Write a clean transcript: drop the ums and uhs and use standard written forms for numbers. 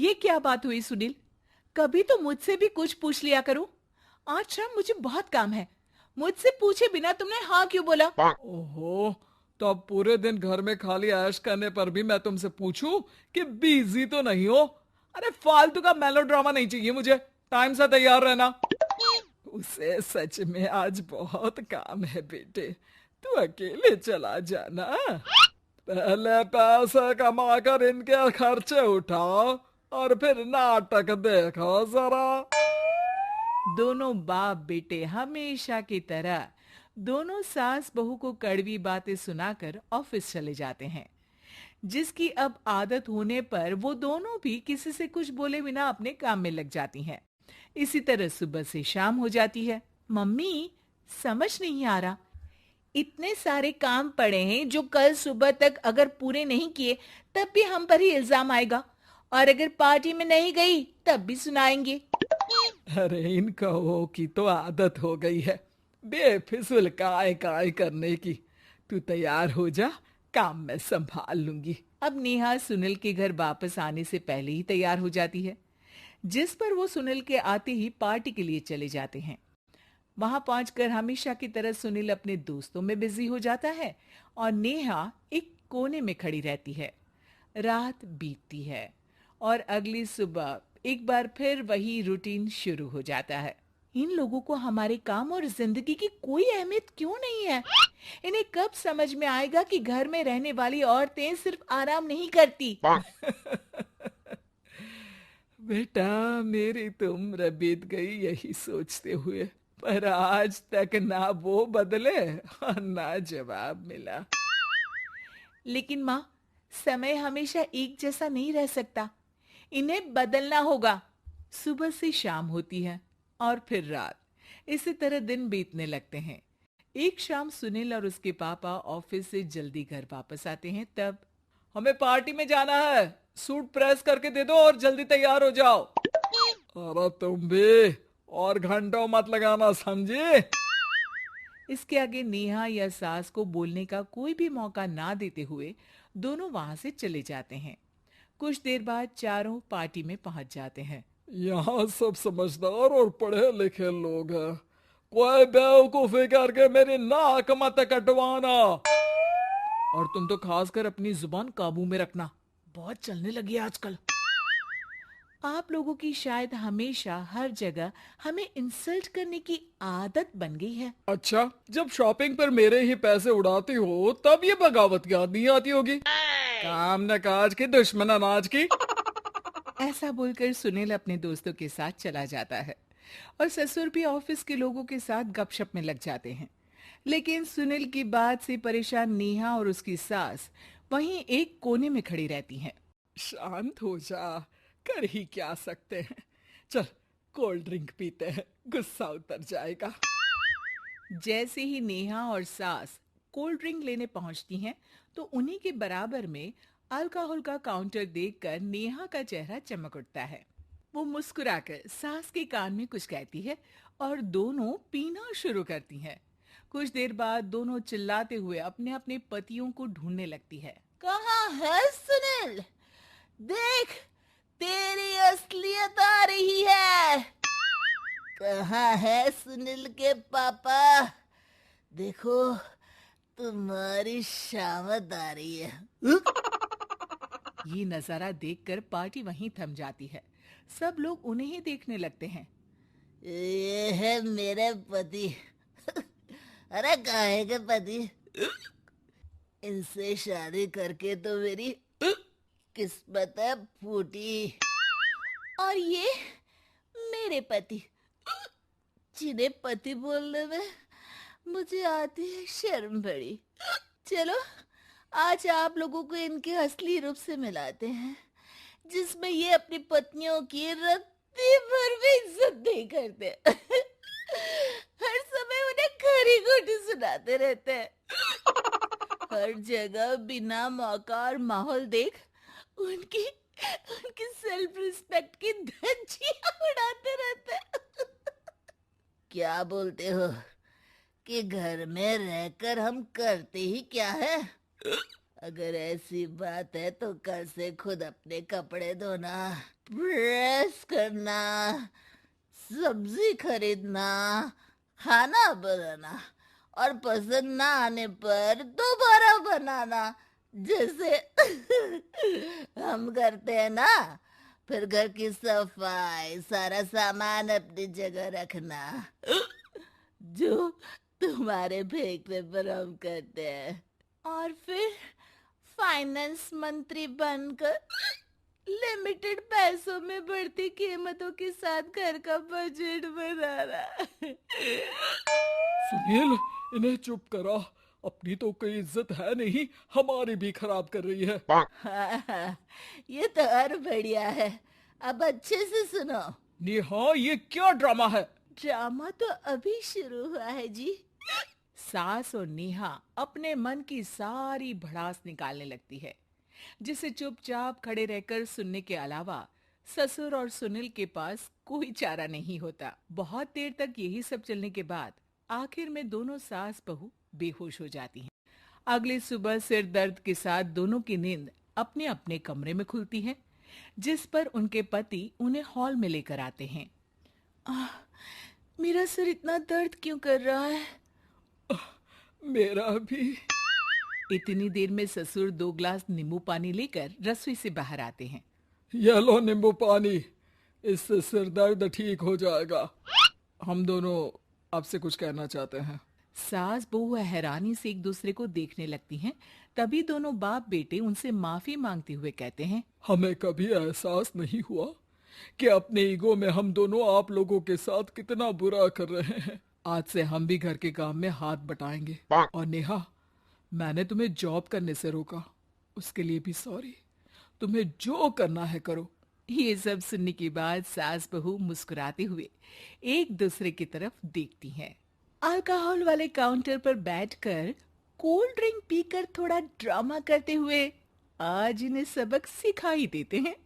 ये क्या बात हुई सुनील? कभी तो मुझसे भी कुछ पूछ लिया करो। आज शाम मुझे बहुत काम है। मुझसे पूछे बिना तुमने हाँ क्यों बोला? ओहो, तो अब पूरे दिन घर में खाली ऐश करने पर भी मैं तुमसे पूछूं कि बिजी तो नहीं हो? अरे फालतू का मेलोड्रामा नहीं चाहिए मुझे। टाइम से तैयार रहना। उसे सच में आज बहुत काम है बेटे। तू अकेले चला जाना। पहले पैसे कमा कर इनके खर्चे उठाओ और फिर नाटक देखो जरा। दोनों बाप बेटे हमेशा की तरह दोनों सास बहू को कड़वी बातें सुनाकर ऑफिस चले जाते हैं, जिसकी अब आदत होने पर वो दोनों भी किसी से कुछ बोले बिना अपने काम में लग जाती हैं। इसी तरह सुबह से शाम हो जाती है। मम्मी, समझ नहीं आ रहा, इतने सारे काम पड़े हैं जो कल सुबह तक अगर पूरे नहीं किए तब भी हम पर ही इल्जाम आएगा, और अगर पार्टी में नहीं गई तब भी सुनाएंगे। अरे इन कौओं की तो आदत हो गई है बेफिजुल काय काय करने की। तू तैयार हो जा, काम मैं संभाल लूंगी। अब नेहा सुनील के घर वापस आने से पहले ही तैयार हो जाती है, जिस पर वो सुनील के आते ही पार्टी के लिए चले जाते हैं। वहां पहुंचकर हमेशा की तरह सुनील अपने दोस्तों में बिजी हो जाता है और नेहा एक कोने में खड़ी रहती है। रात बीतती है और अगली सुबह एक बार फिर वही रूटीन शुरू हो जाता है। इन लोगों को हमारे काम और जिंदगी की कोई अहमियत क्यों नहीं है? इन्हें कब समझ में आएगा कि घर में रहने वाली औरतें सिर्फ आराम नहीं करती। बेटा, मेरी तो उम्र बीत गई यही सोचते हुए, पर आज तक ना वो बदले और ना जवाब मिला। लेकिन माँ, समय हमेशा एक जैसा नहीं रह सकता, इन्हें बदलना होगा। सुबह से शाम होती है और फिर रात। इसी तरह दिन बीतने लगते हैं। एक शाम सुनील और उसके पापा ऑफिस से जल्दी घर वापस आते हैं। तब हमें पार्टी में जाना है, सूट प्रेस करके दे दो और जल्दी तैयार हो जाओ। अरे तुम भी और घंटों मत लगाना, समझे? इसके आगे नेहा या सास को बोलने का कोई भी मौका ना देते हुए दोनों वहां से चले जाते हैं। कुछ देर बाद चारों पार्टी में पहुंच जाते हैं। यहाँ सब समझदार और पढ़े लिखे लोग हैं। कोई बेवकूफी करके मेरी नाक मत कटवाना। और तुम तो खासकर अपनी जुबान काबू में रखना, बहुत चलने लगी है आजकल। आप लोगों की शायद हमेशा हर जगह हमें इंसल्ट करने की आदत बन गई है। अच्छा, जब शॉपिंग पर मेरे ही पैसे उड़ाती हो तब ये बगावत याद नहीं आती होगी। काम न काज की, दुश्मन अनाज की। ऐसा बोलकर सुनील अपने दोस्तों के साथ चला जाता है और ससुर भी ऑफिस के लोगों के साथ गपशप में लग जाते हैं। लेकिन सुनील की बात से परेशान नेहा और उसकी सास वहीं एक कोने में खड़ी रहती हैं। शांत हो जा, कर ही क्या सकते हैं। चल, कोल्ड ड्रिंक पीते हैं, गुस्सा उतर जाएगा। जैसे ही नेहा और सास कोल्ड ड्रिंक लेने पहुंचती हैं, तो उन्हीं के बराबर में अल्कोहल का काउंटर देखकर नेहा का चेहरा चमक उठता है। वो मुस्कुराकर सास के कान में कुछ कहती है और दोनों पीना शुरू करती हैं। कुछ देर बाद दोनों चिल्लाते हुए अपने अपने पतियों को ढूंढने लगती है। कहाँ है सुनील? देख, तेरी असलियत आ रही है। कहाँ है सुनील के पापा? देखो, तुम्हारी शामत आ रही है। ये नजारा देखकर पार्टी वहीं थम जाती है। सब लोग उन्हें ही देखने लगते हैं। ये है मेरे पति। अरे काहे के पति? इनसे शादी करके तो मेरी किस्मत है फूटी। और ये मेरे पति, जिन्हें पति बोलने में मुझे आती है शर्म बड़ी। चलो, आज आप लोगों को इनके असली रूप से मिलाते हैं, जिसमें ये अपनी पत्नियों की रत्ती भर भी इज्जत नहीं करते। हर समय उन्हें खरी खोटी सुनाते रहते हैं। हर जगह बिना मौका और माहौल देख उनकी उनकी सेल्फ रिस्पेक्ट की धज्जियां उड़ाते रहते हैं। क्या बोलते हो कि घर में रहकर हम करते ही क्या है? अगर ऐसी बात है तो कल से खुद अपने कपड़े धोना, प्रेस करना, सब्जी खरीदना, खाना बनाना और पसंद ना आने पर दोबारा बनाना, जैसे हम करते हैं ना। फिर घर की सफाई, सारा सामान अपनी जगह रखना, जो तुम्हारे फेंकने पर हम करते हैं। और फिर फाइनेंस मंत्री बनकर लिमिटेड पैसों में बढ़ती कीमतों के साथ घर का बजट बनाना। सुनील, इन्हें चुप करा। अपनी तो कोई इज्जत है नहीं, हमारी भी खराब कर रही है। हाँ, ये तो और बढ़िया है। अब अच्छे से सुनो। नेहा, ये क्या ड्रामा है? ड्रामा तो अभी शुरू हुआ है जी। सास और नेहा अपने मन की सारी भड़ास निकालने लगती है, जिसे चुपचाप खड़े रहकर सुनने के अलावा ससुर और सुनील के पास कोई चारा नहीं होता। बहुत देर तक यही सब चलने के बाद आखिर में दोनों सास बहू बेहोश हो जाती हैं। अगली सुबह सिर दर्द के साथ दोनों की नींद अपने अपने कमरे में खुलती है, जिस पर उनके पति उन्हें हॉल में लेकर आते हैं। मेरा सिर इतना दर्द क्यों कर रहा है? मेरा भी। इतनी देर में ससुर 2 गिलास नींबू पानी लेकर रसोई से बाहर आते हैं। ये लो नींबू पानी, इससे सिर दर्द ठीक हो जाएगा। हम दोनों आपसे कुछ कहना चाहते हैं। सास बहू हैरानी से एक दूसरे को देखने लगती हैं। तभी दोनों बाप बेटे उनसे माफी मांगते हुए कहते हैं, हमें कभी एहसास नहीं हुआ कि अपने ईगो में हम दोनों आप लोगों के साथ कितना बुरा कर रहे हैं। आज से हम भी घर के काम में हाथ बटाएंगे। और नेहा, मैंने तुम्हें जॉब करने से रोका, उसके लिए भी सॉरी। तुम्हें जो करना है करो। ये सब सुनने के बाद सास बहू मुस्कुराते हुए एक दूसरे की तरफ देखती हैं। अल्कोहल वाले काउंटर पर बैठकर कोल्ड ड्रिंक पीकर थोड़ा ड्रामा करते हुए आज इन्हें सबक सिखा ही देते हैं।